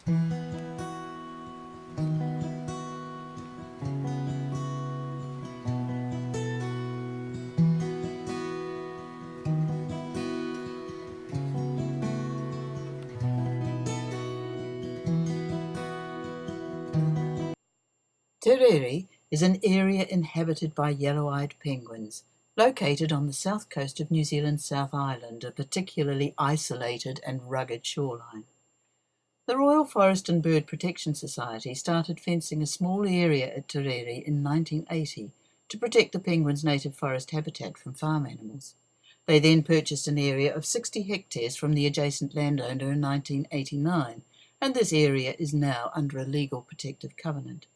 Rere is an area inhabited by yellow-eyed penguins, located on the south coast of New Zealand's South Island, a particularly isolated and rugged shoreline. The Royal Forest and Bird Protection Society started fencing a small area at Rere in 1980 to protect the penguins' native forest habitat from farm animals. They then purchased an area of 60 hectares from the adjacent landowner in 1989, and this area is now under a legal protective covenant.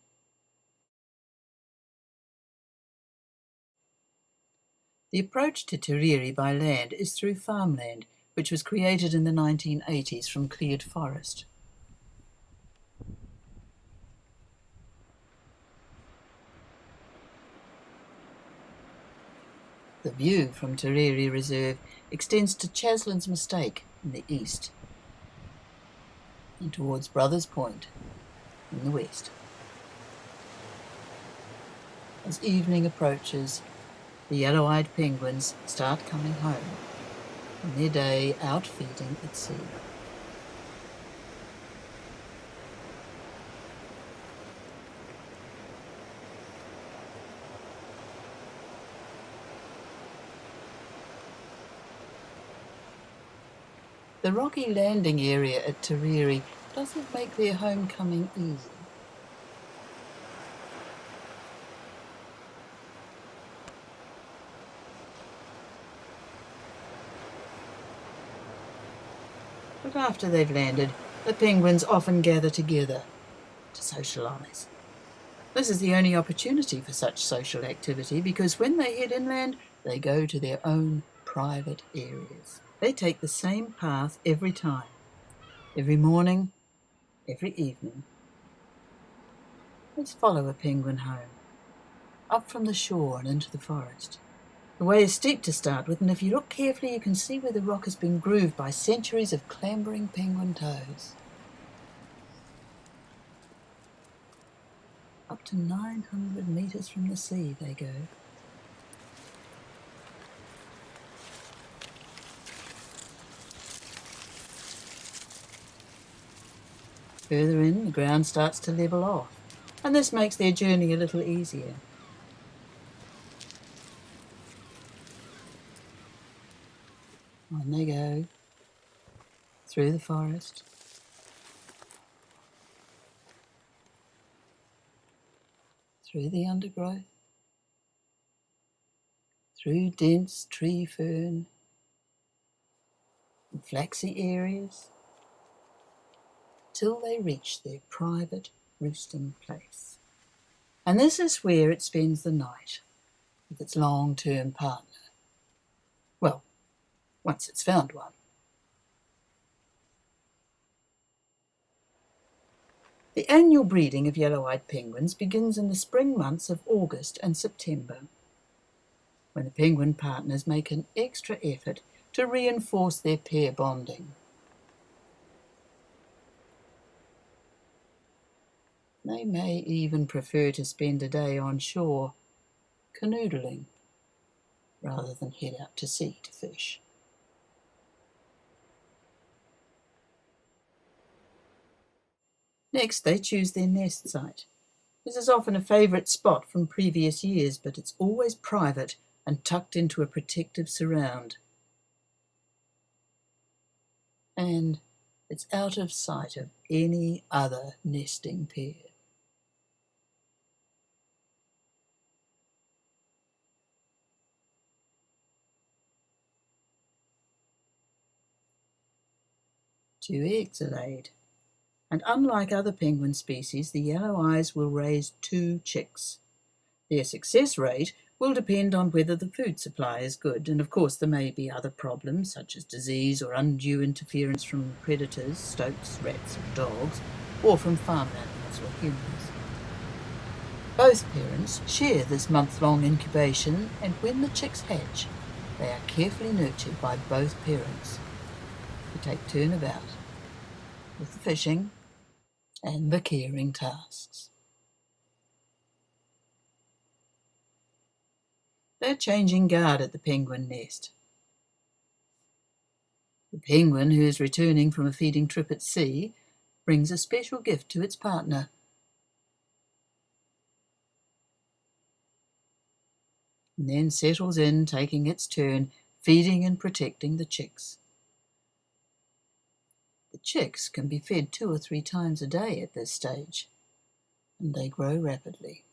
The approach to Rere by land is through farmland, which was created in the 1980s from cleared forest. The view from Rere Reserve extends to Southland's Mistake in the east and towards Brothers Point in the west. As evening approaches, the yellow-eyed penguins start coming home from their day out feeding at sea. The rocky landing area at Rere doesn't make their homecoming easy. But after they've landed, the penguins often gather together to socialise. This is the only opportunity for such social activity because when they head inland, they go to their own private areas. They take the same path every time, every morning, every evening. Let's follow a penguin home, up from the shore and into the forest. The way is steep to start with, and if you look carefully, you can see where the rock has been grooved by centuries of clambering penguin toes. Up to 900 metres from the sea they go. Further in, the ground starts to level off, and this makes their journey a little easier. On they go, through the forest, through the undergrowth, through dense tree fern and flaxy areas, till they reach their private roosting place. And this is where it spends the night with its long-term partner. Well, once it's found one. The annual breeding of yellow-eyed penguins begins in the spring months of August and September, when the penguin partners make an extra effort to reinforce their pair bonding. They may even prefer to spend a day on shore, canoodling, rather than head out to sea to fish. Next, they choose their nest site. This is often a favourite spot from previous years, but it's always private and tucked into a protective surround. And it's out of sight of any other nesting pair. Two eggs are laid, and unlike other penguin species, the yellow eyes will raise 2 chicks. Their success rate will depend on whether the food supply is good, and of course there may be other problems such as disease or undue interference from predators, stoats, rats or dogs, or from farm animals or humans. Both parents share this month-long incubation, and when the chicks hatch, they are carefully nurtured by both parents, who take turn about with the fishing, and the caring tasks. They're changing guard at the penguin nest. The penguin, who is returning from a feeding trip at sea, brings a special gift to its partner. And then settles in, taking its turn, feeding and protecting the chicks. The chicks can be fed 2 or 3 times a day at this stage, and they grow rapidly.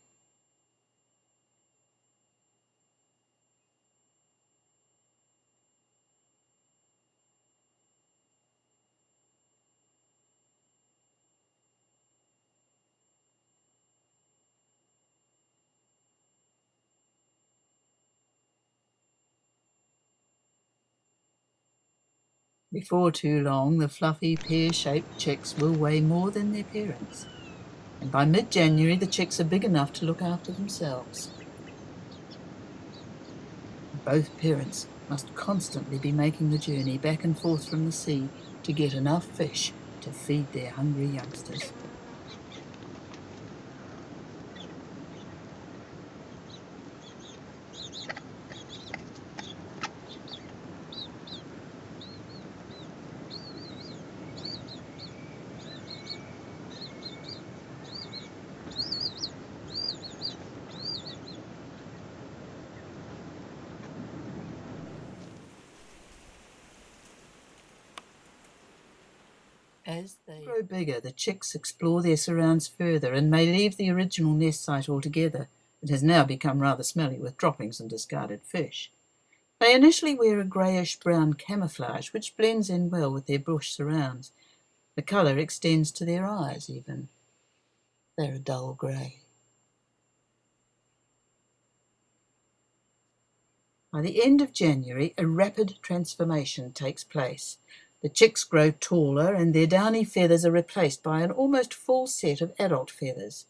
Before too long, the fluffy, pear-shaped chicks will weigh more than their parents, and by mid-January the chicks are big enough to look after themselves. Both parents must constantly be making the journey back and forth from the sea to get enough fish to feed their hungry youngsters. As they grow bigger, the chicks explore their surrounds further and may leave the original nest site altogether. It has now become rather smelly with droppings and discarded fish. They initially wear a greyish-brown camouflage which blends in well with their bush surrounds. The colour extends to their eyes even. They're a dull grey. By the end of January, a rapid transformation takes place. The chicks grow taller and their downy feathers are replaced by an almost full set of adult feathers.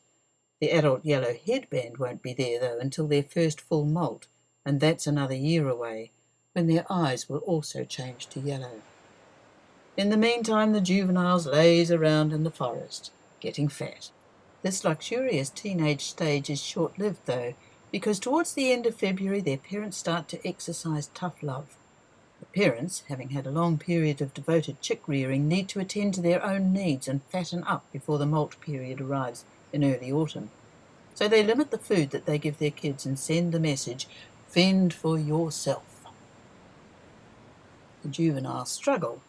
The adult yellow headband won't be there, though, until their first full molt, and that's another year away, when their eyes will also change to yellow. In the meantime, the juveniles laze around in the forest, getting fat. This luxurious teenage stage is short-lived, though, because towards the end of February their parents start to exercise tough love. The parents, having had a long period of devoted chick rearing, need to attend to their own needs and fatten up before the molt period arrives in early autumn. So they limit the food that they give their kids and send the message, "Fend for yourself." The juveniles struggle,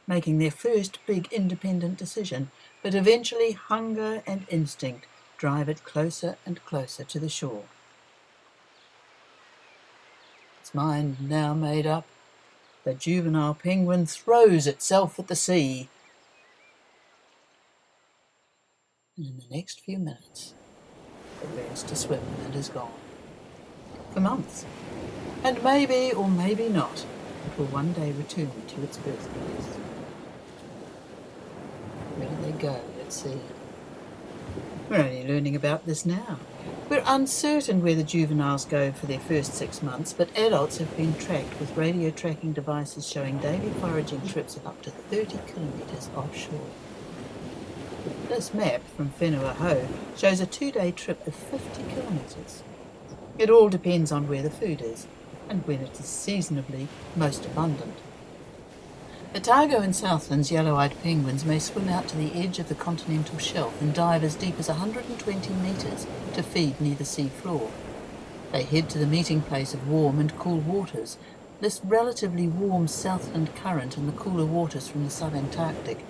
making their first big independent decision, but eventually hunger and instinct drive it closer and closer to the shore. Its mind now made up, the juvenile penguin throws itself at the sea. And in the next few minutes, it learns to swim and is gone. For months. And maybe, or maybe not, it will one day return to its birthplace. Where do they go? Let's see. We're only learning about this now. We're uncertain where the juveniles go for their first 6 months, but adults have been tracked with radio tracking devices showing daily foraging trips of up to 30 kilometres offshore. This map from Whenua Hou shows a 2-day trip of 50 kilometres. It all depends on where the food is and when it is seasonably most abundant. Otago and Southland's yellow-eyed penguins may swim out to the edge of the continental shelf and dive as deep as 120 metres to feed near the sea floor. They head to the meeting place of warm and cool waters. This relatively warm Southland current and the cooler waters from the sub-Antarctic.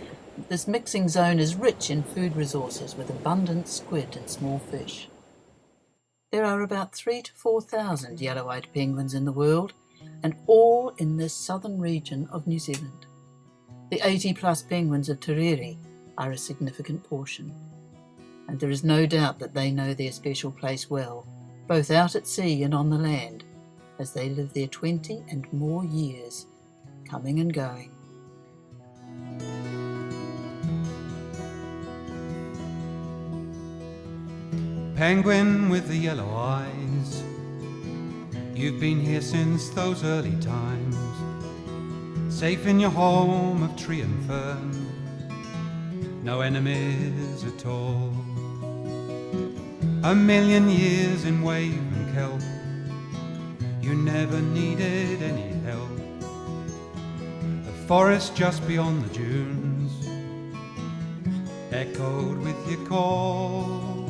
This mixing zone is rich in food resources with abundant squid and small fish. There are about 3,000 to 4,000 yellow-eyed penguins in the world, and all in this southern region of New Zealand. The 80-plus penguins of Rere are a significant portion, and there is no doubt that they know their special place well, both out at sea and on the land, as they live there 20 and more years, coming and going. Penguin with the yellow eyes, you've been here since those early times, safe in your home of tree and fern. no enemies at all. 1,000,000 years in wave and kelp, you never needed any help. The forest just beyond the dunes echoed with your call.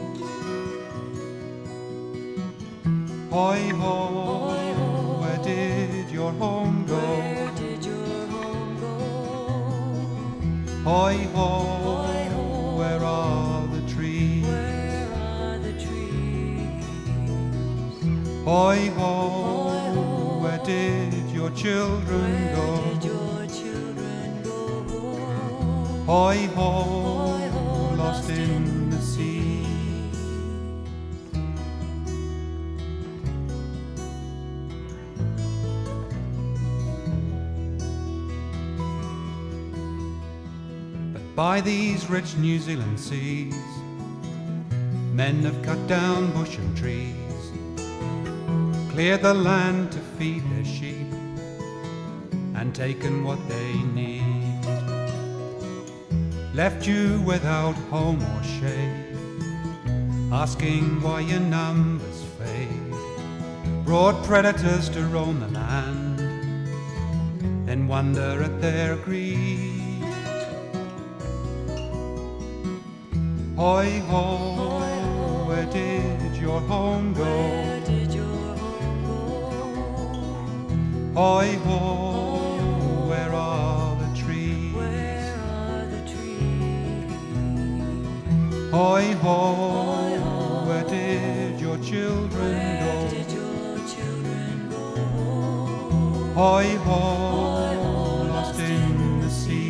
Hoi ho, where did your home go? Hoi ho, where are the trees? Hoi ho, where did your children go? Hoi ho, lost in the sea. By these rich New Zealand seas, men have cut down bush and trees, cleared the land to feed their sheep, and taken what they need. Left you without home or shade, asking why your numbers fade. Brought predators to roam the land, then wonder at their greed. Hoi ho, where did your home go? Hoi ho, where are the trees? Hoi ho, where did your children go? Hoi ho, lost in the sea.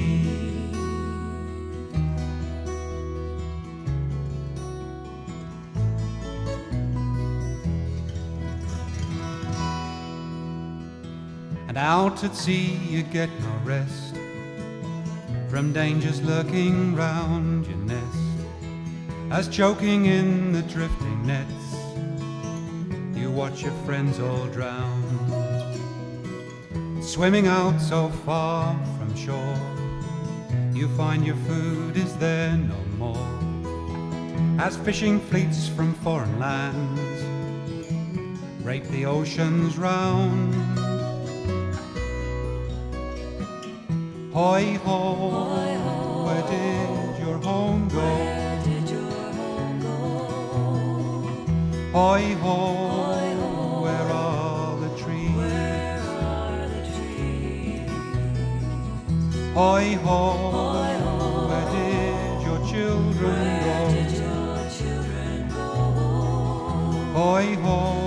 And out at sea you get no rest from dangers lurking round your nest, as choking in the drifting nets you watch your friends all drown. Swimming out so far from shore, you find your food is there no more, as fishing fleets from foreign lands rape the oceans round. Hoi ho, where did your home go? Hoi ho, where are the trees? Hoi ho, where did your children go? Hoi ho.